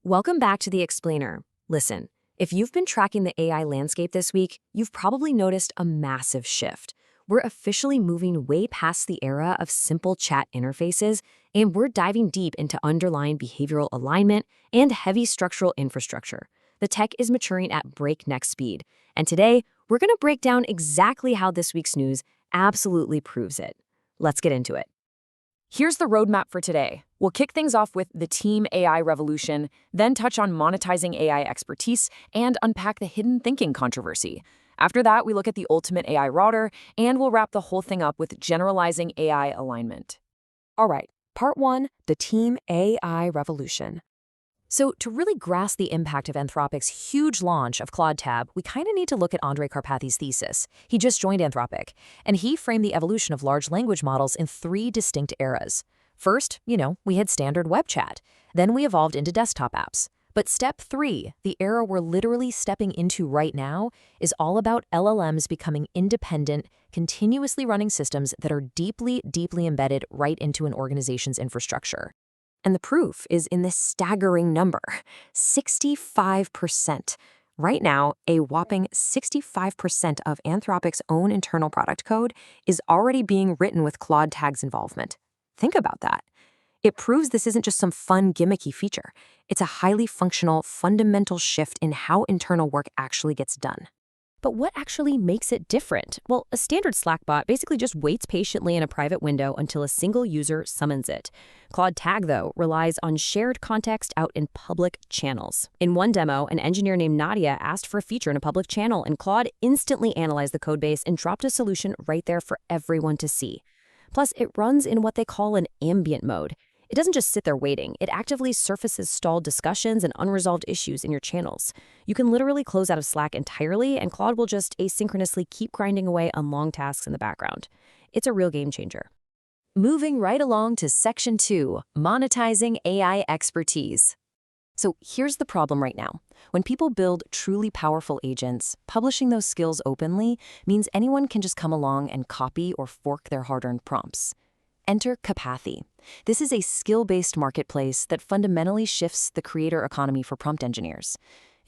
Welcome back to The Explainer. Listen, if you've been tracking the AI landscape this week, you've probably noticed a massive shift. We're officially moving way past the era of simple chat interfaces, and we're diving deep into underlying behavioral alignment and heavy structural infrastructure. The tech is maturing at breakneck speed, and today, we're going to break down exactly how this week's news absolutely proves it. Let's get into it. Here's the roadmap for today. We'll kick things off with the team AI revolution, then touch on monetizing AI expertise, and unpack the hidden thinking controversy. After that, we look at the ultimate AI router, and we'll wrap the whole thing up with generalizing AI alignment. All right, part one, the team AI revolution. So to really grasp the impact of Anthropic's huge launch of Claude Tag, we kind of need to look at Andre Karpathy's thesis. He just joined Anthropic, and he framed the evolution of large language models in three distinct eras. First, we had standard web chat. Then we evolved into desktop apps. But step three, the era we're literally stepping into right now, is all about LLMs becoming independent, continuously running systems that are deeply, deeply embedded right into an organization's infrastructure. And the proof is in this staggering number, 65%. Right now, a whopping 65% of Anthropic's own internal product code is already being written with Claude Tag's involvement. Think about that. It proves this isn't just some fun, gimmicky feature. It's a highly functional, fundamental shift in how internal work actually gets done. But what actually makes it different? Well, a standard Slack bot basically just waits patiently in a private window until a single user summons it. Claude Tag, though, relies on shared context out in public channels. In one demo, an engineer named Nadia asked for a feature in a public channel, and Claude instantly analyzed the codebase and dropped a solution right there for everyone to see. Plus, it runs in what they call an ambient mode. It doesn't just sit there waiting. It actively surfaces stalled discussions and unresolved issues in your channels. You can literally close out of Slack entirely, and Claude will just asynchronously keep grinding away on long tasks in the background. It's a real game changer. Moving right along to Section 2, monetizing AI expertise. So here's the problem right now. When people build truly powerful agents, publishing those skills openly means anyone can just come along and copy or fork their hard-earned prompts. Enter Karpathy. This is a skill-based marketplace that fundamentally shifts the creator economy for prompt engineers.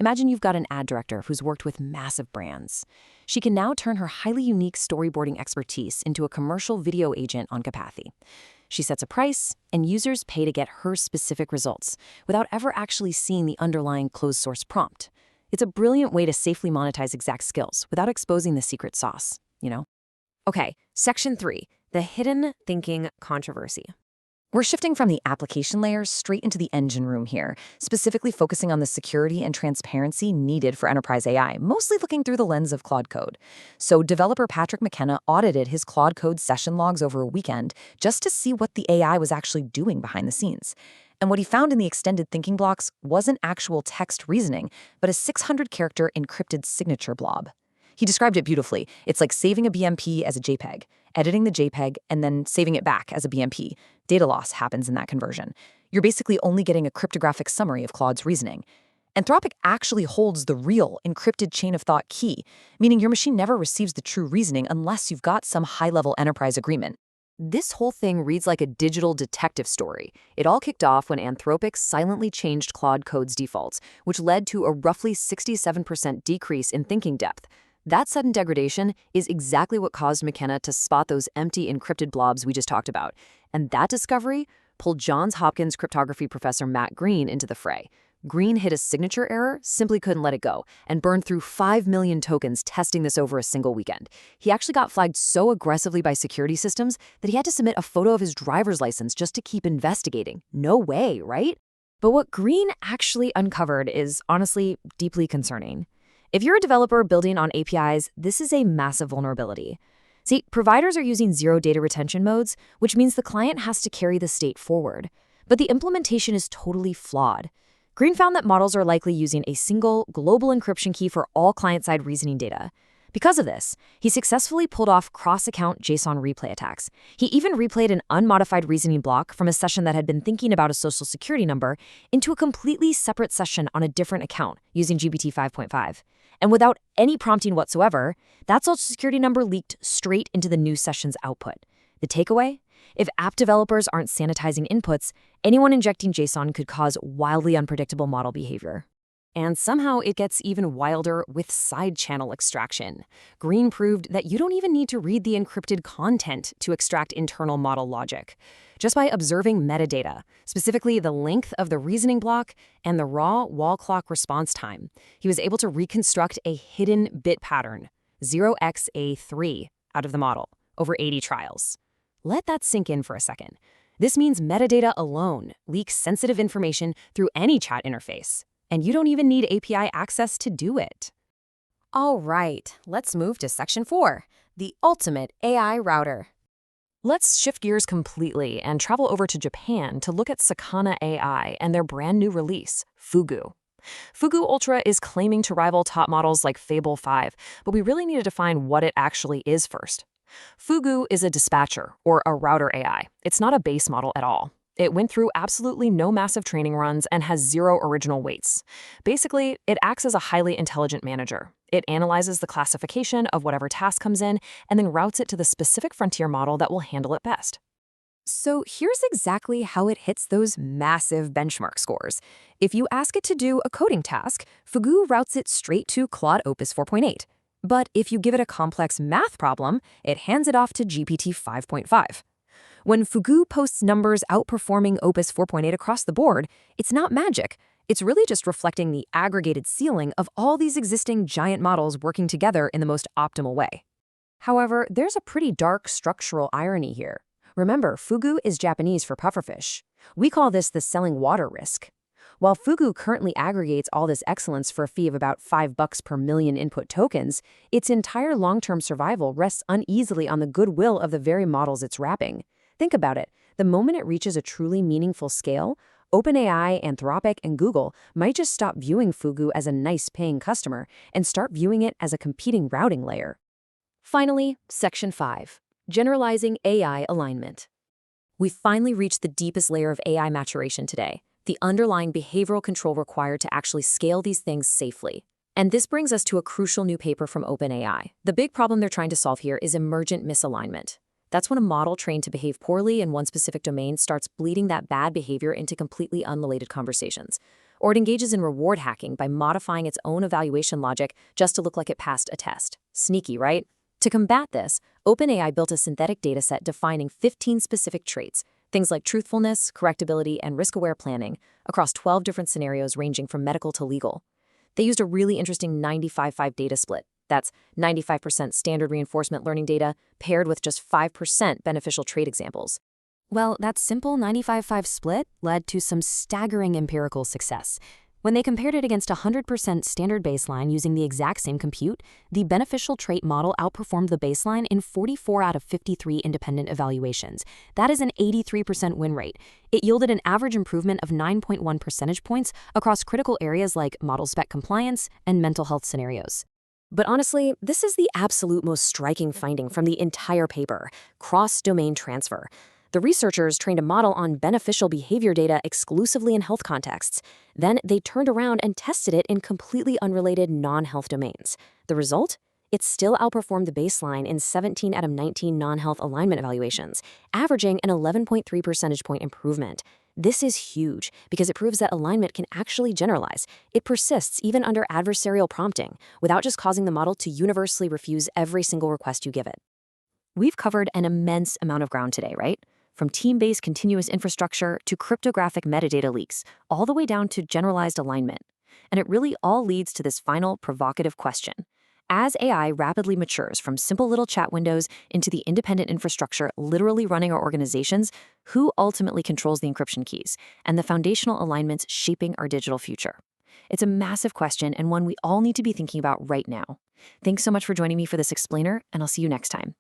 Imagine you've got an ad director who's worked with massive brands. She can now turn her highly unique storyboarding expertise into a commercial video agent on Karpathy. She sets a price, and users pay to get her specific results without ever actually seeing the underlying closed-source prompt. It's a brilliant way to safely monetize exact skills without exposing the secret sauce, Okay, Section 3. The hidden thinking controversy. We're shifting from the application layers straight into the engine room here, specifically focusing on the security and transparency needed for enterprise AI, mostly looking through the lens of Claude Code. So developer Patrick McKenna audited his Claude Code session logs over a weekend just to see what the AI was actually doing behind the scenes. And what he found in the extended thinking blocks wasn't actual text reasoning, but a 600-character encrypted signature blob. He described it beautifully. It's like saving a BMP as a JPEG, editing the JPEG, and then saving it back as a BMP. Data loss happens in that conversion. You're basically only getting a cryptographic summary of Claude's reasoning. Anthropic actually holds the real encrypted chain of thought key, meaning your machine never receives the true reasoning unless you've got some high-level enterprise agreement. This whole thing reads like a digital detective story. It all kicked off when Anthropic silently changed Claude Code's defaults, which led to a roughly 67% decrease in thinking depth. That sudden degradation is exactly what caused McKenna to spot those empty encrypted blobs we just talked about. And that discovery pulled Johns Hopkins cryptography professor Matt Green into the fray. Green hit a signature error, simply couldn't let it go, and burned through 5 million tokens testing this over a single weekend. He actually got flagged so aggressively by security systems that he had to submit a photo of his driver's license just to keep investigating. No way, right? But what Green actually uncovered is honestly deeply concerning. If you're a developer building on APIs, this is a massive vulnerability. See, providers are using zero data retention modes, which means the client has to carry the state forward. But the implementation is totally flawed. Green found that models are likely using a single global encryption key for all client-side reasoning data. Because of this, he successfully pulled off cross-account JSON replay attacks. He even replayed an unmodified reasoning block from a session that had been thinking about a social security number into a completely separate session on a different account using GPT 5.5. And without any prompting whatsoever, that social security number leaked straight into the new session's output. The takeaway? If app developers aren't sanitizing inputs, anyone injecting JSON could cause wildly unpredictable model behavior. And somehow it gets even wilder with side channel extraction. Green proved that you don't even need to read the encrypted content to extract internal model logic. Just by observing metadata, specifically the length of the reasoning block and the raw wall clock response time, he was able to reconstruct a hidden bit pattern, 0xA3, out of the model, over 80 trials. Let that sink in for a second. This means metadata alone leaks sensitive information through any chat interface. And you don't even need API access to do it. All right, let's move to Section 4, the ultimate AI router. Let's shift gears completely and travel over to Japan to look at Sakana AI and their brand new release, Fugu. Fugu Ultra is claiming to rival top models like Fable 5, but we really need to define what it actually is first. Fugu is a dispatcher, or a router AI. It's not a base model at all. It went through absolutely no massive training runs and has zero original weights. Basically, it acts as a highly intelligent manager. It analyzes the classification of whatever task comes in and then routes it to the specific frontier model that will handle it best. So here's exactly how it hits those massive benchmark scores. If you ask it to do a coding task, Fugu routes it straight to Claude Opus 4.8. But if you give it a complex math problem, it hands it off to GPT 5.5. When Fugu posts numbers outperforming Opus 4.8 across the board, it's not magic. It's really just reflecting the aggregated ceiling of all these existing giant models working together in the most optimal way. However, there's a pretty dark structural irony here. Remember, Fugu is Japanese for pufferfish. We call this the selling water risk. While Fugu currently aggregates all this excellence for a fee of about $5 per million input tokens, its entire long-term survival rests uneasily on the goodwill of the very models it's wrapping. Think about it. The moment it reaches a truly meaningful scale, OpenAI, Anthropic, and Google might just stop viewing Fugu as a nice paying customer and start viewing it as a competing routing layer. Finally, Section 5, generalizing AI alignment. We've finally reached the deepest layer of AI maturation today, the underlying behavioral control required to actually scale these things safely. And this brings us to a crucial new paper from OpenAI. The big problem they're trying to solve here is emergent misalignment. That's when a model trained to behave poorly in one specific domain starts bleeding that bad behavior into completely unrelated conversations. Or it engages in reward hacking by modifying its own evaluation logic just to look like it passed a test. Sneaky, right? To combat this, OpenAI built a synthetic dataset defining 15 specific traits, things like truthfulness, correctability, and risk-aware planning, across 12 different scenarios ranging from medical to legal. They used a really interesting 95-5 data split. That's 95% standard reinforcement learning data paired with just 5% beneficial trait examples. Well, that simple 95-5 split led to some staggering empirical success. When they compared it against 100% standard baseline using the exact same compute, the beneficial trait model outperformed the baseline in 44 out of 53 independent evaluations. That is an 83% win rate. It yielded an average improvement of 9.1 percentage points across critical areas like model spec compliance and mental health scenarios. But honestly, this is the absolute most striking finding from the entire paper: cross-domain transfer. The researchers trained a model on beneficial behavior data exclusively in health contexts. Then they turned around and tested it in completely unrelated non-health domains. The result? It still outperformed the baseline in 17 out of 19 non-health alignment evaluations, averaging an 11.3 percentage point improvement. This is huge because it proves that alignment can actually generalize. It persists even under adversarial prompting, without just causing the model to universally refuse every single request you give it. We've covered an immense amount of ground today, right? From team-based continuous infrastructure to cryptographic metadata leaks, all the way down to generalized alignment. And it really all leads to this final provocative question. As AI rapidly matures from simple little chat windows into the independent infrastructure literally running our organizations, who ultimately controls the encryption keys and the foundational alignments shaping our digital future? It's a massive question and one we all need to be thinking about right now. Thanks so much for joining me for this explainer, and I'll see you next time.